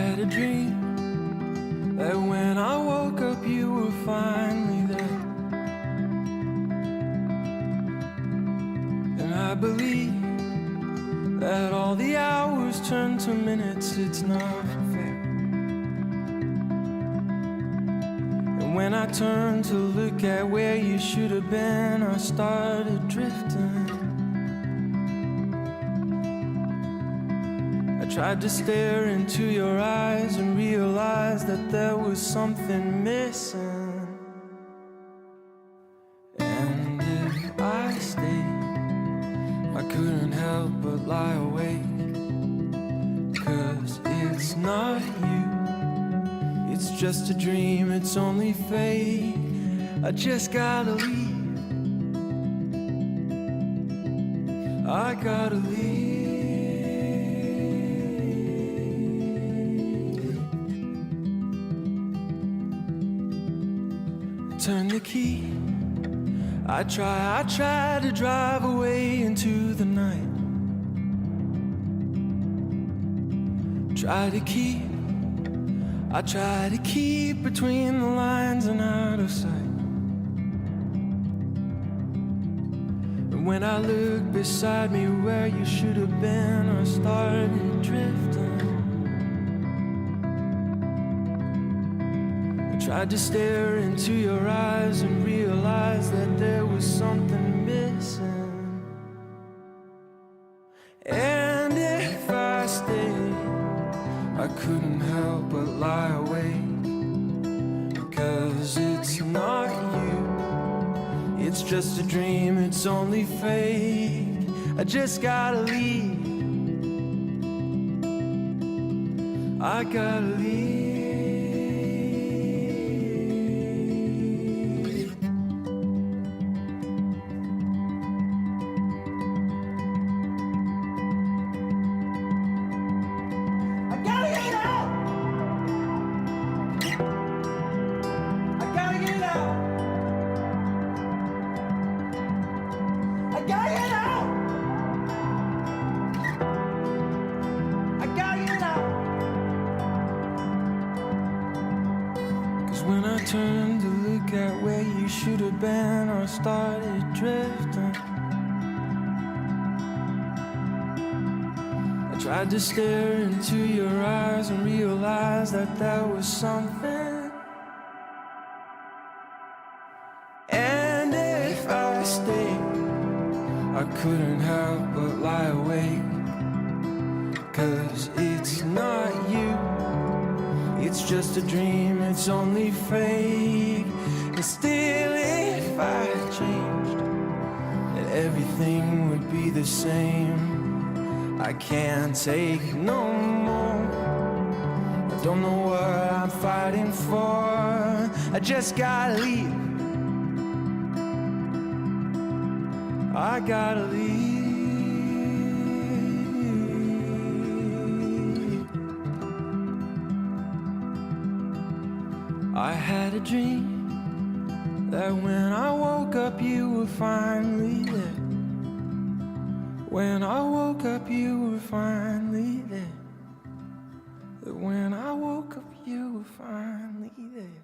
had a dream that when I woke up you were finally there. And I believe that all the hours turn to minutes, it's not fair. And when I turned to look at where you should have been, I started drifting. I tried to stare into your eyes and realize that there was something missing. And if I stayed, I couldn't help but lie awake. 'Cause it's not you, it's just a dream, it's only fake. I just gotta leave, I gotta leave. Turn the key, I try to drive away into the night. I try to keep between the lines and out of sight. And when I look beside me where you should have been, I started drifting. Tried to stare into your eyes and realize that there was something missing. And if I stayed, I couldn't help but lie awake. 'Cause it's not you, it's just a dream, it's only fake. I just gotta leave, I gotta leave. When I turned to look at where you should have been, I started drifting. I tried to stare into your eyes and realize that there was something. And if I stayed, I couldn't help but lie awake. 'Cause it's not you, it's just a dream, it's only fake. And still if I changed, then everything would be the same. I can't take no more, I don't know what I'm fighting for. I just gotta leave, I gotta leave. I had a dream that when I woke up you were finally there. When I woke up you were finally there. That when I woke up you were finally there.